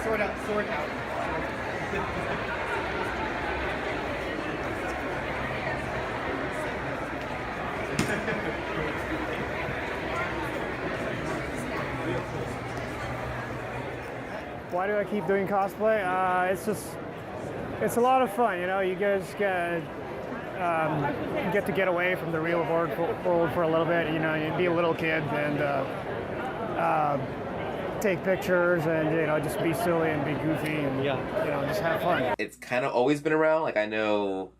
Sword out. Why do I keep doing cosplay? It's a lot of fun, you know. You guys get to get away from the real world for a little bit. You know, you be a little kid and take pictures and, you know, just be silly and be goofy and, you know, just have fun. It's kind of always been around. Like, I know...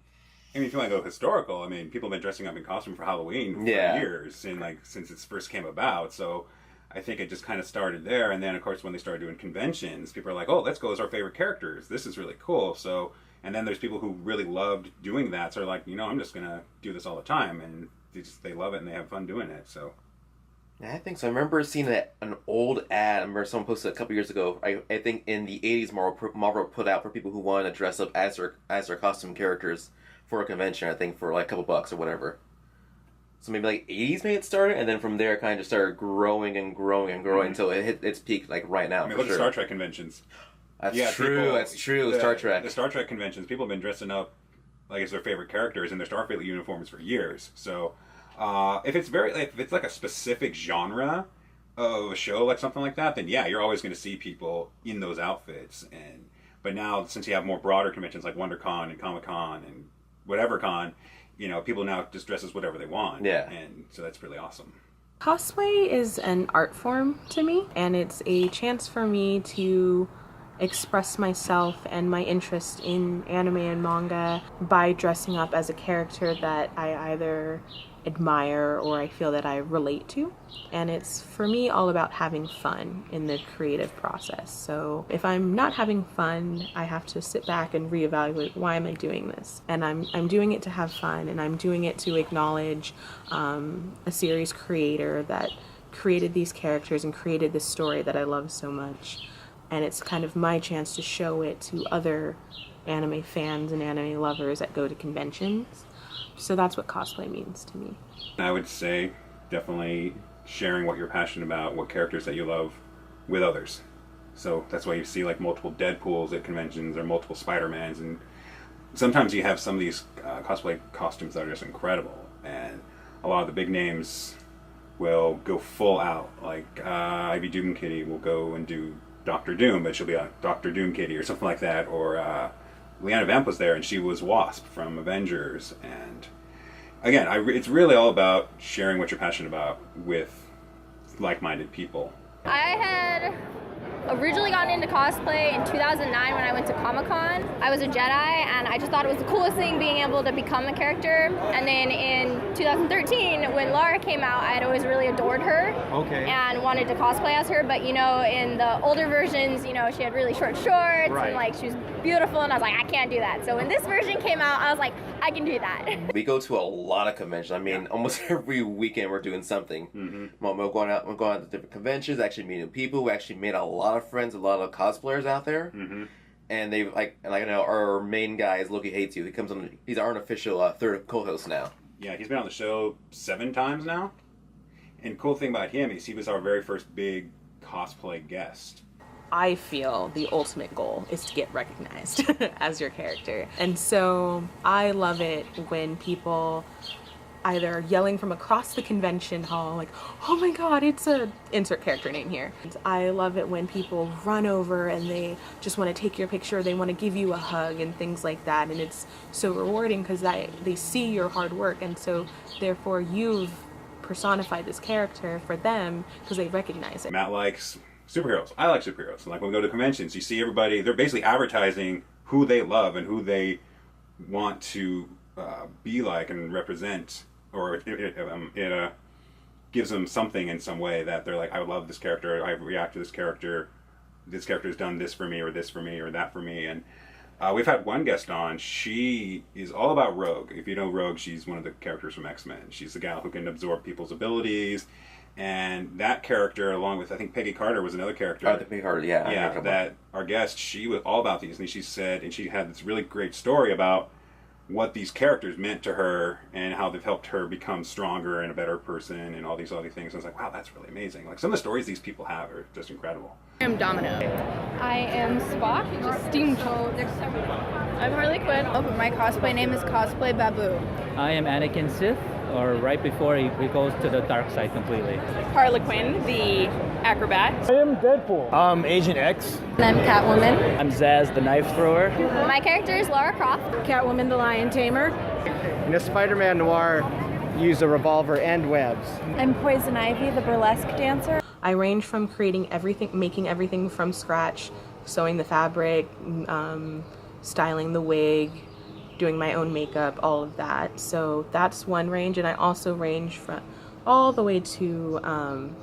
I mean, if you want to go historical, I mean, people have been dressing up in costume for Halloween for years, and like since it first came about. So I think it just kind of started there, and then of course when they started doing conventions, people are like, "Oh, let's go as our favorite characters. This is really cool." So, and then there's people who really loved doing that, so they're like, you know, I'm just gonna do this all the time, and they love it and they have fun doing it. So. Yeah, I think so. I remember seeing an old ad. I remember someone posted a couple years ago. I think in the 80s, Marvel put out for people who wanted to dress up as their costume characters for a convention, I think, for like a couple bucks or whatever. So maybe like 80s maybe it started, and then from there it kind of just started growing and growing and growing until it hit its peak like right now. I mean, look at Star Trek conventions. That's true. That's true. Star Trek. The Star Trek conventions, people have been dressing up like as their favorite characters in their Starfleet uniforms for years. So if it's like a specific genre of a show, like something like that, then yeah, you're always going to see people in those outfits. But now, since you have more broader conventions like WonderCon and Comic-Con and whatever con, you know, people now just dress as whatever they want. Yeah. And so that's really awesome. Cosplay is an art form to me, and it's a chance for me to express myself and my interest in anime and manga by dressing up as a character that I either admire or I feel that I relate to. And it's, for me, all about having fun in the creative process. So if I'm not having fun, I have to sit back and reevaluate, why am I doing this? And I'm doing it to have fun, and I'm doing it to acknowledge a series creator that created these characters and created this story that I love so much. And it's kind of my chance to show it to other anime fans and anime lovers that go to conventions. So that's what cosplay means to me. I would say definitely sharing what you're passionate about, what characters that you love with others. So that's why you see like multiple Deadpools at conventions or multiple Spider-Mans, and sometimes you have some of these cosplay costumes that are just incredible, and a lot of the big names will go full out. Like Ivy Doom Kitty will go and do Doctor Doom, but she'll be a Doctor Doom Kitty or something like that, or Leanna Vamp was there and she was Wasp from Avengers. And again, it's really all about sharing what you're passionate about with like-minded people. I had originally gotten into cosplay in 2009 when I went to Comic-Con. I was a Jedi, and I just thought it was the coolest thing being able to become a character. And then in 2013, when Lara came out, I had always really adored her and wanted to cosplay as her. But, you know, in the older versions, you know, she had really short shorts and, like, she was beautiful, and I was like, I can't do that. So when this version came out, I was like, I can do that. We go to a lot of conventions. I mean, almost every weekend we're doing something. We're going out to different conventions, actually meeting people. We actually made a lot of friends, a lot of cosplayers out there. And they I know our main guy is Loki Hates You. He comes on. He's our unofficial third co-host now. Yeah, he's been on the show 7 times now. And cool thing about him is he was our very first big cosplay guest. I feel the ultimate goal is to get recognized as your character. And so I love it when people either yelling from across the convention hall, like, oh my god, it's a insert character name here. And I love it when people run over and they just want to take your picture, they want to give you a hug and things like that. And it's so rewarding because they see your hard work, and so therefore you've personified this character for them because they recognize it. Matt likes superheroes. I like superheroes. Like when we go to conventions, you see everybody, they're basically advertising who they love and who they want to be like and represent, or it gives them something in some way that they're like, I love this character, I react to this character has done this for me or that for me. And we've had one guest on, she is all about Rogue. If you know Rogue, she's one of the characters from X-Men. She's the gal who can absorb people's abilities. And that character, along with, I think Peggy Carter was another character. Peggy Carter, yeah. Yeah, that our guest, she was all about these. And she said, and she had this really great story about what these characters meant to her and how they've helped her become stronger and a better person and all these other things. I was like, wow, that's really amazing. Like, some of the stories these people have are just incredible. I'm Domino. I am Spock, just steamboat. I'm Harley Quinn. Oh, but my cosplay name is Cosplay Babu. I am Anakin Sith, or right before he goes to the dark side completely. Harlequin, the acrobat. I am Deadpool. Agent X. And I'm Catwoman. I'm Zaz, the knife thrower. My character is Lara Croft. Catwoman, the Lion Tamer. In a Spider-Man noir, use a revolver and webs. I'm Poison Ivy, the burlesque dancer. I range from creating everything, making everything from scratch, sewing the fabric, styling the wig, doing my own makeup, all of that. So that's one range, and I also range from all the way to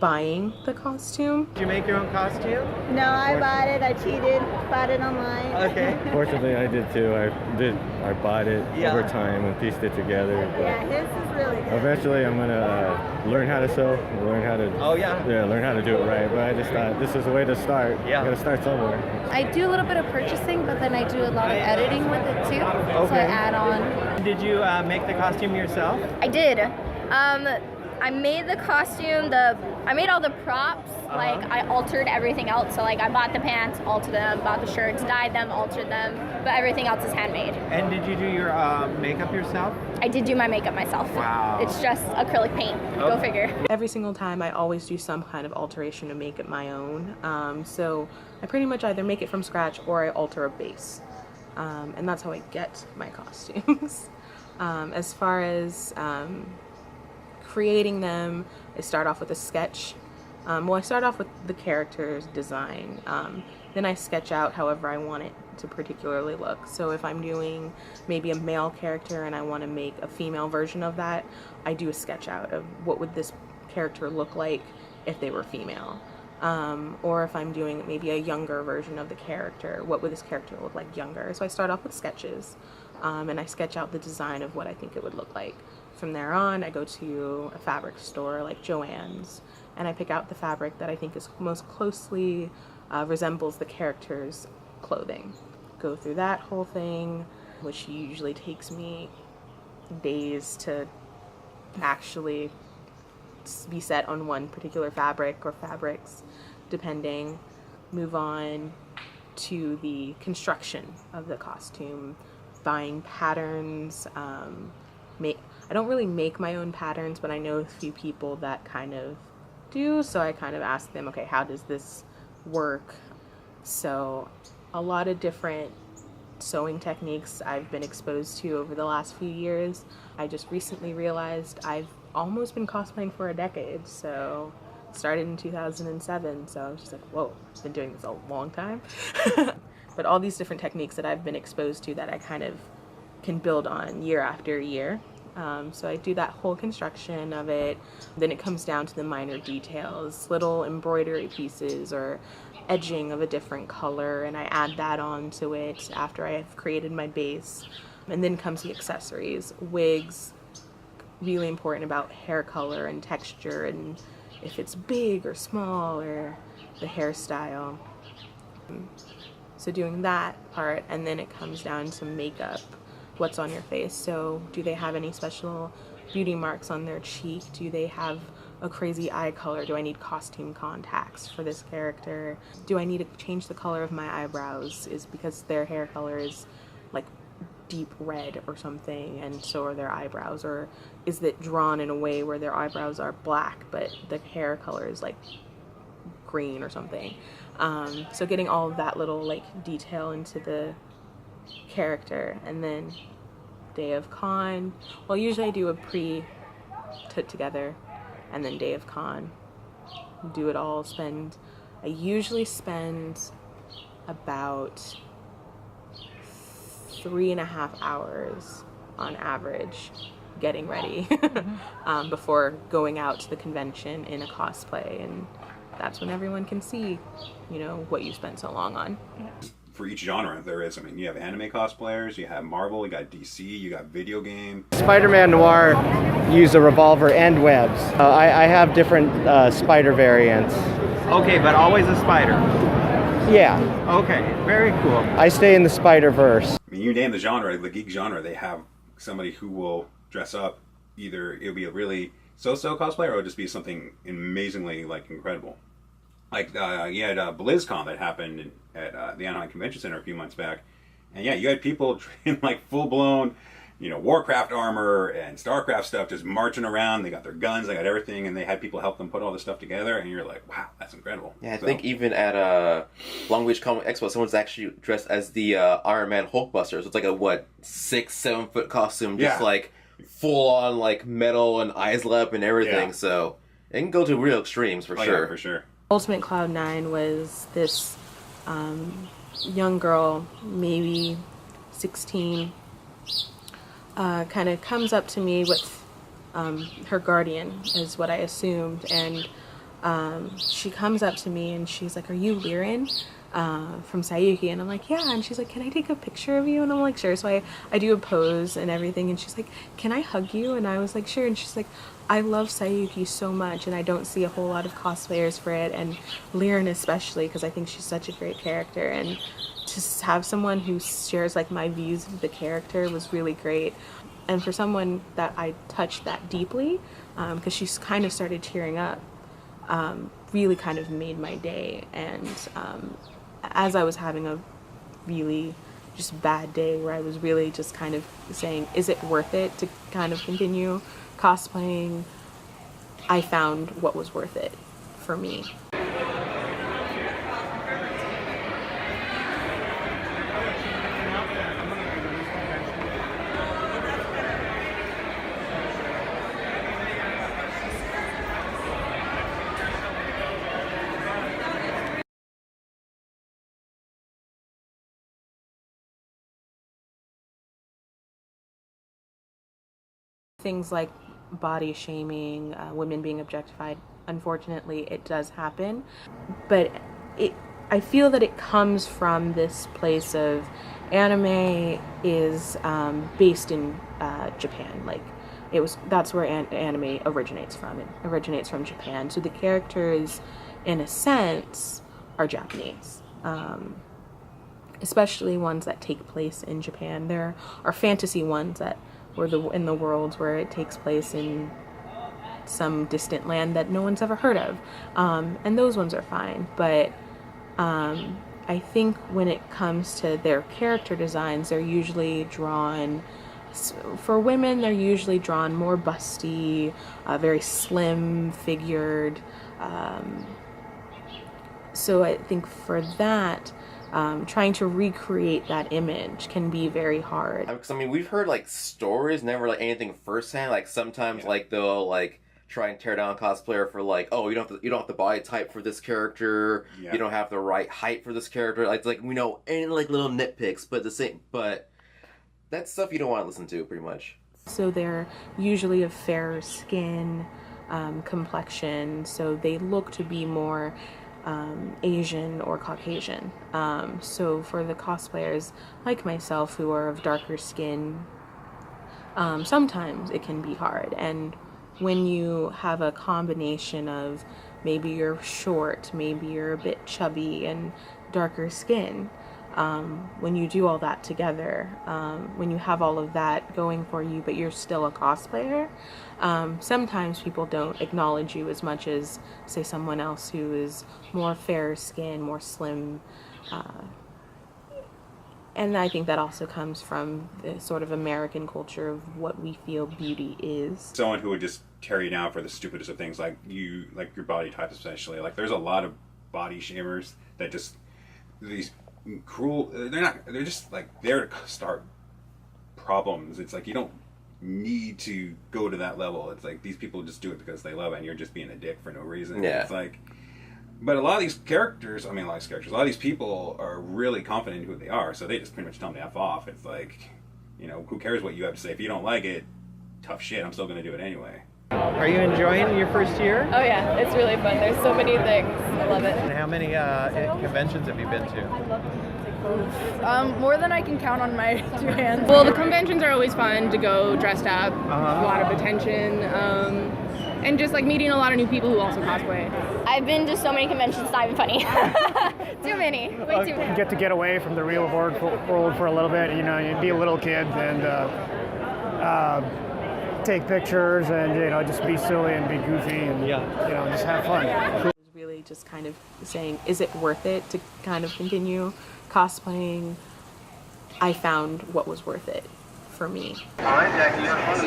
buying the costume. Did you make your own costume? No, I bought it. I cheated. Bought it online. Okay. Fortunately, I did too. I bought it over time and pieced it together. Yeah, his is really good. Eventually, I'm gonna learn how to sew, learn how to. Oh yeah. Yeah, learn how to do it right. But I just thought this is a way to start. Yeah. You gotta start somewhere. I do a little bit of purchasing, but then I do a lot of editing with it too. So I add on. Did you make the costume yourself? I did. I made the costume, I made all the props, like I altered everything else. So like I bought the pants, altered them, bought the shirts, dyed them, altered them, but everything else is handmade. And did you do your makeup yourself? I did do my makeup myself. Wow. It's just acrylic paint, go figure. Every single time I always do some kind of alteration to make it my own. So I pretty much either make it from scratch or I alter a base. And that's how I get my costumes. As far as creating them, I start off with a sketch. I start off with the character's design. Then I sketch out however I want it to particularly look. So if I'm doing maybe a male character and I want to make a female version of that, I do a sketch out of what would this character look like if they were female. Or if I'm doing maybe a younger version of the character, what would this character look like younger? So I start off with sketches, and I sketch out the design of what I think it would look like. From there on, I go to a fabric store like Joann's, and I pick out the fabric that I think is most closely resembles the character's clothing. Go through that whole thing, which usually takes me days to actually be set on one particular fabric or fabrics, depending. Move on to the construction of the costume, buying patterns. I don't really make my own patterns, but I know a few people that kind of do, so I kind of ask them, okay, how does this work? So a lot of different sewing techniques I've been exposed to over the last few years. I just recently realized I've almost been cosplaying for a decade, so started in 2007, so I was just like, whoa, I've been doing this a long time. But all these different techniques that I've been exposed to that I kind of can build on year after year. So I do that whole construction of it. Then it comes down to the minor details, little embroidery pieces or edging of a different color, and I add that onto it after I have created my base. And then comes the accessories, wigs, really important about hair color and texture and if it's big or small or the hairstyle. So doing that part, and then it comes down to makeup. What's on your face? So do they have any special beauty marks on their cheek? Do they have a crazy eye color? Do I need costume contacts for this character? Do I need to change the color of my eyebrows? Is because their hair color is like deep red or something and so are their eyebrows? Or is it drawn in a way where their eyebrows are black but the hair color is like green or something? So getting all of that little like detail into the character. And then day of con, well, usually I do a put together and then day of con, do it all. I usually spend about 3.5 hours on average getting ready before going out to the convention in a cosplay, and that's when everyone can see, you know, what you spent so long on. For each genre, there is. I mean, you have anime cosplayers, you have Marvel, you got DC, you got video game. Spider-Man noir, use a revolver and webs. I have different spider variants. Okay, but always a spider. Yeah. Okay, very cool. I stay in the Spider-Verse. I mean, you name the genre, the geek genre, they have somebody who will dress up. Either it'll be a really so-so cosplay, or it'll just be something amazingly like incredible. Like you had BlizzCon that happened at the Anaheim Convention Center a few months back, and yeah, you had people in like full-blown, Warcraft armor and Starcraft stuff, just marching around. They got their guns, they got everything, and they had people help them put all this stuff together. And you're like, wow, that's incredible. Yeah, I think even at Long Beach Comic Expo, someone's actually dressed as the Iron Man Hulkbuster. So it's like a 6-7 foot costume, just like full on like metal and eyes up and everything. Yeah. So it can go to real extremes for sure. Yeah, for sure. Ultimate Cloud 9 was this young girl, maybe 16, kind of comes up to me with her guardian, is what I assumed, and she comes up to me and she's like, "Are you Liren from Sayuki?" And I'm like, "Yeah." And she's like, "Can I take a picture of you?" And I'm like, "Sure." So I do a pose and everything, and she's like, "Can I hug you?" And I was like, "Sure." And she's like, "I love Sayuki so much, and I don't see a whole lot of cosplayers for it, and Liren especially, because I think she's such a great character." And to have someone who shares like my views of the character was really great. And for someone that I touched that deeply, because she's kind of started tearing up, really kind of made my day. And as I was having a really just bad day where I was really just kind of saying, is it worth it to kind of continue cosplaying, I found what was worth it for me. Things like body shaming, women being objectified, unfortunately it does happen, but I feel that it comes from this place of anime is based in Japan. Like that's where anime originates from. It originates from Japan, so the characters in a sense are Japanese, especially ones that take place in Japan. There are fantasy ones that were in the worlds where it takes place in some distant land that no one's ever heard of, and those ones are fine. But I think when it comes to their character designs, they're usually drawn, for women, they're usually drawn more busty, very slim figured. So I think for that, trying to recreate that image can be very hard. Because I mean, we've heard like stories, never like anything firsthand. Like sometimes, like they'll like try and tear down a cosplayer for like, oh, you don't have the body type for this character. Yeah. You don't have the right height for this character. Like we know any like little nitpicks, but that's stuff you don't want to listen to, pretty much. So they're usually of fairer skin, complexion, so they look to be more Asian or Caucasian. So for the cosplayers like myself who are of darker skin, sometimes it can be hard. And when you have a combination of maybe you're short, maybe you're a bit chubby and darker skin, when you do all that together, when you have all of that going for you but you're still a cosplayer, sometimes people don't acknowledge you as much as, say, someone else who is more fair skin, more slim, and I think that also comes from the sort of American culture of what we feel beauty is. Someone who would just tear you down for the stupidest of things, like your body type especially. Like there's a lot of body shamers that just, these cruel, they're just like there to start problems. It's like you don't need to go to that level. It's like these people just do it because they love it and you're just being a dick for no reason. Yeah. It's like, but a lot of these characters, a lot of these people are really confident in who they are, so they just pretty much tell them to F off. It's like, who cares what you have to say? If you don't like it, tough shit, I'm still going to do it anyway. Are you enjoying your first year? Oh yeah, it's really fun. There's so many things. I love it. And how many conventions have you been to? More than I can count on my two hands. Well, the conventions are always fun to go dressed up, a lot of attention. and just like meeting a lot of new people who also cosplay. I've been to so many conventions, it's not even funny. Too many, way too many. You get away from the real world for a little bit. You know, you be a little kid and take pictures and just be silly and be goofy and just have fun. Really just kind of saying, is it worth it to kind of continue cosplaying? I found what was worth it for me. All right, Jackie, you have fun.